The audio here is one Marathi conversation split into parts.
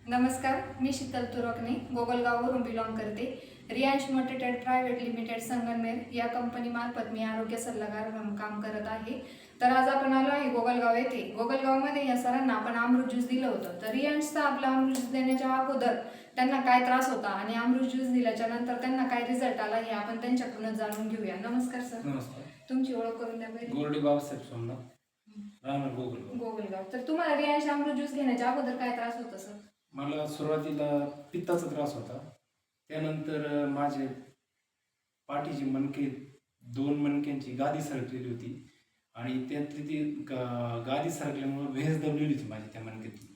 नमस्कार, मी शीतल तुरकणे गोगलगाववरून बिलॉंग करते. रियांश मोटेटेड प्रायव्हेट लिमिटेड संगमनेर या कंपनीमार्फत मी आरोग्य सल्लागार म्हणून काम करत आहे. तर आज आपण आलो आहे गोगलगाव येथे. गोगलगावमध्ये या सरांना आपण अमृत ज्यूस दिलं होतं. तर रियांशचा आपला अमृत ज्यूस देण्याच्या अगोदर त्यांना काय त्रास होता आणि अमृत ज्यूस दिल्याच्या नंतर त्यांना काय रिझल्ट आला हे आपण त्यांच्याकडून जाणून घेऊया. नमस्कार सर. नमस्कार. तुमची ओळख करून द्या बरं. गोरडे बाबासाहेब सोमनाथ, राहणार गोगलगाव. गोगलगाव. तर तुम्हाला रियांश अमृत ज्यूस घेण्याच्या अगोदर काय त्रास होता सर? मला सुरुवातीला पित्ताचा त्रास होता. त्यानंतर माझे पाठीची मणके, दोन मणक्यांची गादी सरकलेली होती आणि त्यातली ती गादी सरकल्यामुळे भेस दबलेली होती माझी त्या मणक्यातली.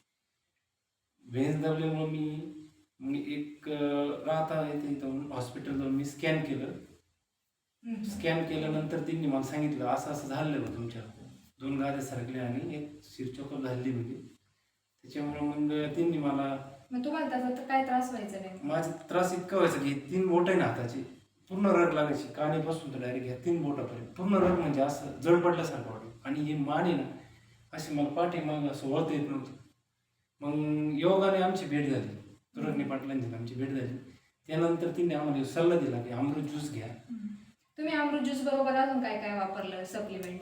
भेस दबल्यामुळे मी एक राहता येते इथं हॉस्पिटल जाऊन मी स्कॅन केलं. स्कॅन केल्यानंतर त्यांनी मला सांगितलं असं असं झालेलं होतं तुमच्या, 2 गाद्या सरकल्या आणि एक शिरचोकर झालेली होती. त्याच्यामुळे मग त्यांनी मला, मग तुम्हाला त्याचा काय त्रास व्हायचा नाही? माझा त्रास इतका व्हायचा की 3 बोट आहे ना हाताची पूर्ण रग लागायची, कानेपासून तर डायरेक्ट ह्या 3 बोटापर्यंत पूर्ण रग, म्हणजे असं जड पडल्यासारखं वाटतं. आणि ही मान आहे ना अशी मला पाठीमागं असं वळता येत नव्हतं. मग योगाने आमची भेट झाली, तुरगणे पाटलांची आमची भेट झाली. त्यानंतर तिने आम्हाला सल्ला दिला की अमृत ज्यूस घ्या. तुम्ही अमृत ज्यूस बरोबर अजून काय काय वापरलं सप्लिमेंट?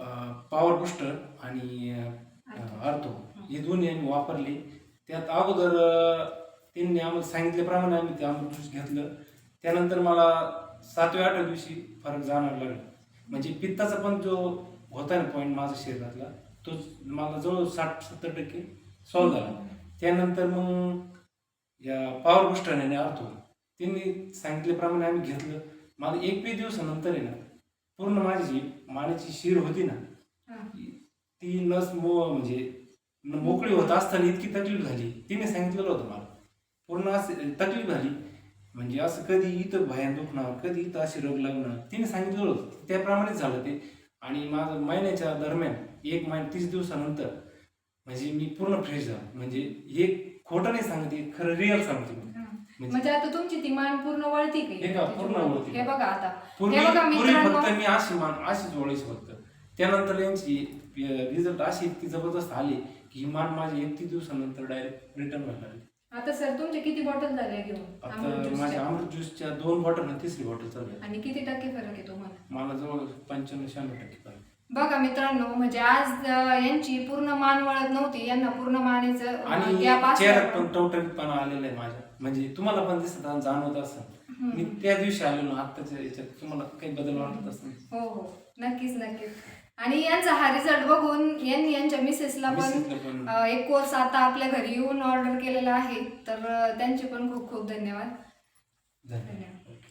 पॉवर बुस्टर आणि आर्थो हे दोन्ही आम्ही वापरले. त्यात अगोदर त्यांनी आम्हाला सांगितल्याप्रमाणे आम्ही ते अमृत ज्यूस घेतलं. त्यानंतर मला 7व्या-8व्या दिवशी फरक जाणवायला लागला. म्हणजे पित्ताचा पण जो होता ना पॉईंट माझ्या शरीरातला, तो मला जवळ 60-70% सॉल्व्ह झाला. त्यानंतर मग या पॉवर बुस्टर आणि आर्थो त्यांनी सांगितल्याप्रमाणे आम्ही घेतलं. मला 1-2 दिवसानंतर आहे ना पूर्ण माझी जी मानेची शिर होती ना ती नस म्हणजे मोकळी होत असताना इतकी तकलीफ झाली. तिने सांगितलेलं होतं मला, पूर्ण अशी तकलीफ झाली. म्हणजे असं कधी इथं भयान दुखणार, कधी इथं अशी रग लागणार, तिने सांगितलेलं होतं. त्याप्रमाणेच झालं ते. आणि माझं महिन्याच्या दरम्यान 1 महिना 30 दिवसानंतर म्हणजे मी पूर्ण फ्रेश झालो. म्हणजे हे खोटं नाही सांगते, खरं रिअल सांगते. म्हणजे आता तुमची ती मान पूर्ण वळती का? पूर्ण वळती. हे बघा आता, पूर्वी हे बघा मित्रांनो, फक्त मी अशी मान अशीच वळायची फक्त. त्यानंतर यांची रिझल्ट अशी इतकी जबरदस्त आली की ही मान माझी 31 दिवसानंतर डायरेक्ट रिटर्न व्हायला लागली. आता सर तुमचे किती बॉटल झाले घेऊन आता माझ्या अमृत ज्यूसच्या 2 बॉटल आणि 3री बॉटल चालू आहे. आणि किती टक्के फरक आहे तुम्हाला? मला जवळ 95-96% फरक. बघा मित्रांनो, म्हणजे आज यांची पूर्ण मान वळत नव्हती, यांना पूर्ण मानेचं आणि गॅप चेहऱ्यात पण टवटवीतपणा आलेला आहे माझ्या. म्हणजे तुम्हाला पण दिसत जाणवत असं. मी त्या दिवशी आलेलो, आत्ताच्या याच्यात तुम्हाला काही बदल वाटत असेल? हो हो, नक्कीच नक्कीच. आणि यांचा हा रिझल्ट बघून यांनी यांच्या मिसेसला पण एक कोर्स आता आपल्या घरी येऊन ऑर्डर केलेला आहे. तर त्यांचे पण खूप खूप धन्यवाद. धन्यवाद.